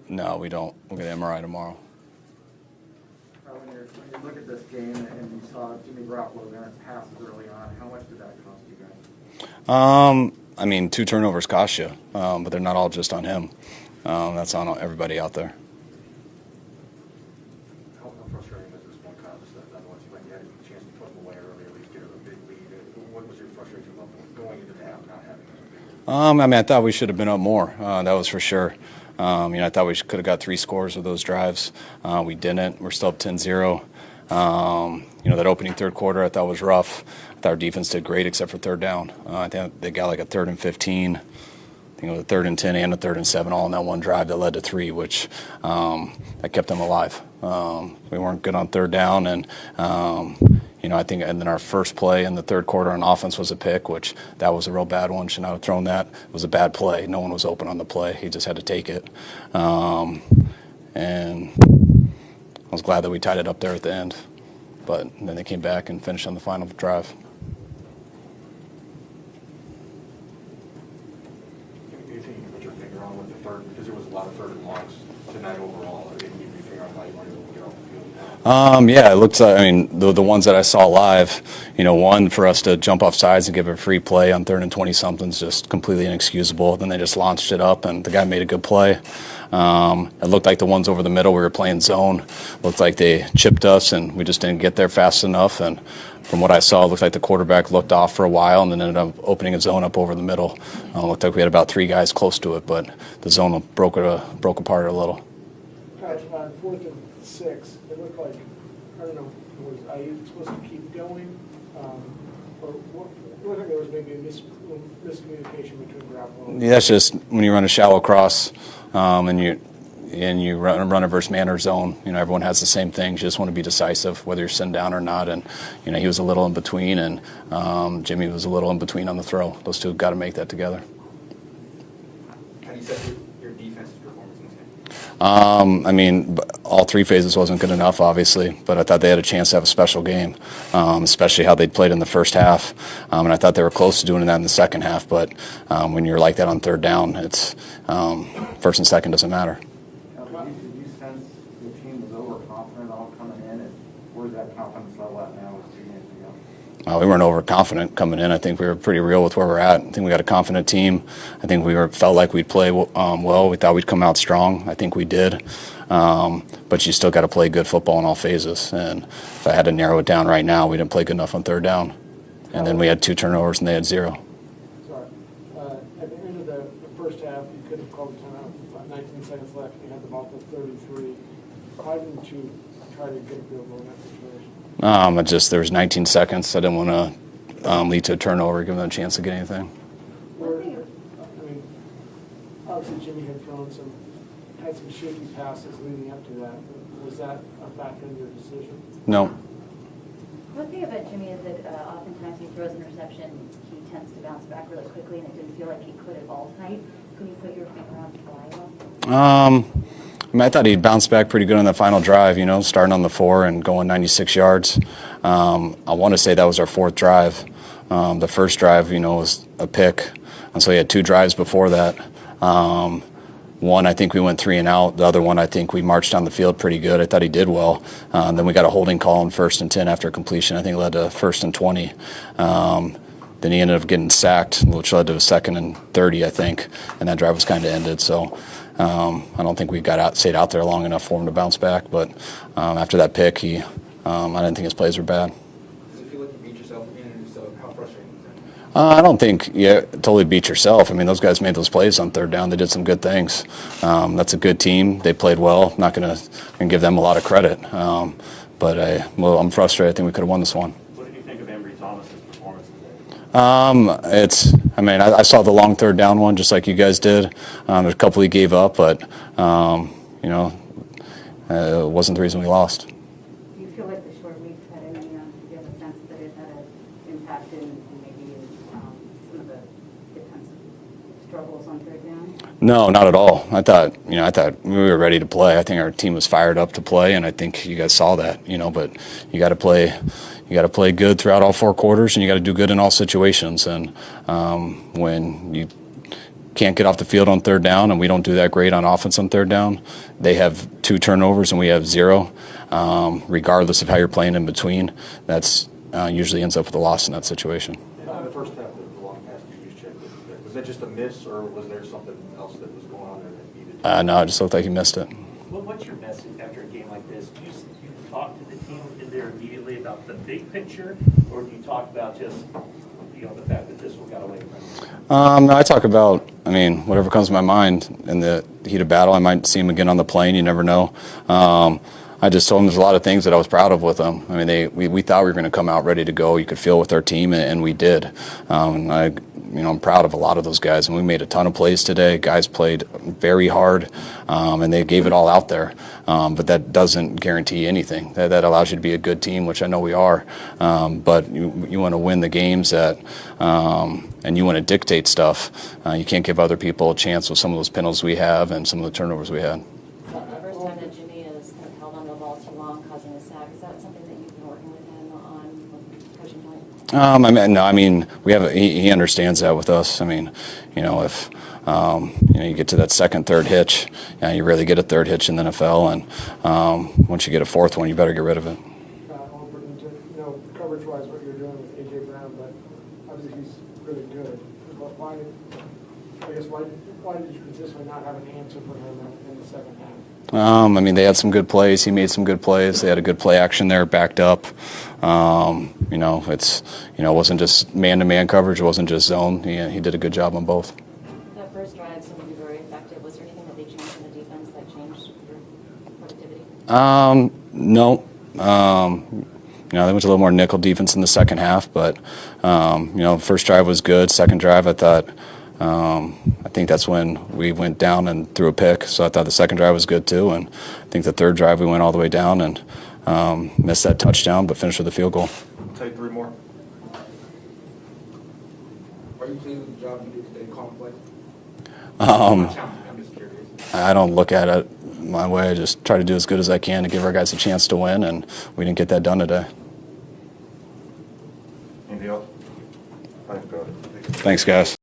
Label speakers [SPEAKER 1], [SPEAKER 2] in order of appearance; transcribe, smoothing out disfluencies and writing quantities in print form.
[SPEAKER 1] No, we don't. We'll get MRI tomorrow.
[SPEAKER 2] When you look at this game and you saw Jimmy Garoppolo there passes early on, how much did that cost you guys?
[SPEAKER 1] I mean, 2 turnovers cost you, but they're not all just on him. That's on everybody out there.
[SPEAKER 3] How frustrating is this one contest that once you had a chance to put them away early, at least get a big lead? What was your frustration level going into the half not having it?
[SPEAKER 1] I mean, I thought we should have been up more. That was for sure. I thought we could have got 3 scores with those drives. We didn't. We're still up 10-0. That opening third quarter I thought was rough. I thought our defense did great except for third down. I think they got like a 3rd and 15. I think it was a 3rd and 10 and a 3rd and 7 all in that one drive that led to 3, which that kept them alive. We weren't good on third down, and I think and then our first play in the third quarter on offense was a pick, which that was a real bad one. Should not have thrown that. It was a bad play. No one was open on the play. He just had to take it. And I was glad that we tied it up there at the end. But then they came back and finished on the final drive.
[SPEAKER 3] Anything you can put your finger on with the third, because there was a lot of third and longs tonight overall. Anything you can finger on how you want to get off the field?
[SPEAKER 1] Yeah, it looks like, the ones that I saw live, one for us to jump off sides and give a free play on 3rd and 20-something is just completely inexcusable. Then they just launched it up, and the guy made a good play. It looked like the ones over the middle, we were playing zone. Looked like they chipped us, and we just didn't get there fast enough. And from what I saw, it looked like the quarterback looked off for a while and then ended up opening a zone up over the middle. Looked like we had about 3 guys close to it, but the zone broke apart a little.
[SPEAKER 4] Coach, on 4th and 6, it looked like, I don't know, was Ayuk supposed to keep going? Or it looked like there was maybe a miscommunication between Garoppolo and...
[SPEAKER 1] Yeah, that's just when you run a shallow cross and you run a versus man or zone. Everyone has the same things. You just want to be decisive, whether you're sitting down or not. And he was a little in between, and Jimmy was a little in between on the throw. Those two got to make that together.
[SPEAKER 3] How do you set your defense's performance in this game?
[SPEAKER 1] All 3 phases wasn't good enough, obviously, but I thought they had a chance to have a special game, especially how they played in the first half. And I thought they were close to doing that in the second half, but when you're like that on third down, it's first and second doesn't matter.
[SPEAKER 2] Did you sense the team was overconfident all coming in, and where's that confidence level at now with 2 games to go?
[SPEAKER 1] We weren't overconfident coming in. I think we were pretty real with where we're at. I think we got a confident team. I think felt like we'd play well. We thought we'd come out strong. I think we did. But you still got to play good football in all phases. And if I had to narrow it down right now, we didn't play good enough on third down. And then we had 2 turnovers and they had 0.
[SPEAKER 4] Sorry. At the end of the first half, you could have called the timeout. About 19 seconds left. You had the ball to 33. Why didn't you try to get a field goal in that situation?
[SPEAKER 1] There was 19 seconds. I didn't want to lead to a turnover, give them a chance to get anything.
[SPEAKER 4] Obviously Jimmy had had some shaky passes leading up to that. Was that a factor in your decision?
[SPEAKER 1] No.
[SPEAKER 5] One thing about Jimmy is that oftentimes he throws an interception, he tends to bounce back really quickly, and it didn't feel like he could at all tonight. Can you put your finger on why?
[SPEAKER 1] I thought he bounced back pretty good on the final drive, starting on the 4 and going 96 yards. I want to say that was our 4th drive. The first drive, was a pick, and so he had 2 drives before that. One, I think we went 3 and out. The other one, I think we marched down the field pretty good. I thought he did well. Then we got a holding call on 1st and 10 after completion. I think it led to 1st and 20. Then he ended up getting sacked, which led to a 2nd and 30, I think, and that drive was kind of ended. So I don't think we stayed out there long enough for him to bounce back. But after that pick, I didn't think his plays were bad.
[SPEAKER 3] Does it feel like you beat yourself again, and so how frustrating is that?
[SPEAKER 1] I don't think you totally beat yourself. Those guys made those plays on third down. They did some good things. That's a good team. They played well. Not going to give them a lot of credit. But I'm frustrated. I think we could have won this one.
[SPEAKER 6] What did you think of Embry Thomas's performance today?
[SPEAKER 1] I saw the long third down one just like you guys did. There's a couple he gave up, but it wasn't the reason we lost.
[SPEAKER 5] Do you feel like the short week had any, do you have a sense that it had an impact in maybe some of the defensive struggles on third down?
[SPEAKER 1] No, not at all. I thought we were ready to play. I think our team was fired up to play, and I think you guys saw that. But you got to play. You got to play good throughout all 4 quarters, and you got to do good in all situations. And when you can't get off the field on third down, and we don't do that great on offense on third down. They have 2 turnovers, and we have 0. Regardless of how you're playing in between, that's usually ends up with a loss in that situation.
[SPEAKER 3] In the first half, the long pass you just checked, was that just a miss, or was there something else that was going on there that needed?
[SPEAKER 1] No, it just looked like he missed it.
[SPEAKER 7] What's your message after a game like this? Do you talk to the team in there immediately about the big picture, or do you talk about just, the fact that this one got away from you?
[SPEAKER 1] I talk about, whatever comes to my mind in the heat of battle. I might see him again on the plane. You never know. I just told him there's a lot of things that I was proud of with them. We thought we were going to come out ready to go. You could feel with our team, and we did. I'm proud of a lot of those guys, and we made a ton of plays today. Guys played very hard, and they gave it all out there. But that doesn't guarantee anything. That allows you to be a good team, which I know we are. But you want to win the games and you want to dictate stuff. You can't give other people a chance with some of those penalties we have and some of the turnovers we had.
[SPEAKER 8] The first time that Jimmy has kind of held on to the ball too long, causing a sack, is that something that you've been working with him on coaching point?
[SPEAKER 1] We have. He understands that with us. If you get to that second, third hitch, you rarely get a third hitch in the NFL, and once you get a fourth one, you better get rid of it.
[SPEAKER 4] Coverage-wise, what you're doing with A.J. Brown, but obviously he's really good. But why did you consistently not have an answer for him in the second half?
[SPEAKER 1] They had some good plays. He made some good plays. They had a good play action there, backed up. It wasn't just man-to-man coverage. It wasn't just zone. He did a good job on both.
[SPEAKER 8] That first drive seemed to be very effective. Was there anything that they changed in the defense that changed your productivity?
[SPEAKER 1] No. They went to a little more nickel defense in the second half, but first drive was good. Second drive, I thought. I think that's when we went down and threw a pick. So I thought the second drive was good too, and I think the third drive we went all the way down and missed that touchdown, but finished with a field goal.
[SPEAKER 3] Take 3 more.
[SPEAKER 9] Are you pleased with the job you did today, calling play?
[SPEAKER 3] I'm just curious.
[SPEAKER 1] I don't look at it my way. I just try to do as good as I can to give our guys a chance to win, and we didn't get that done today.
[SPEAKER 3] Anything else? Thanks, Coach.
[SPEAKER 1] Thanks, guys.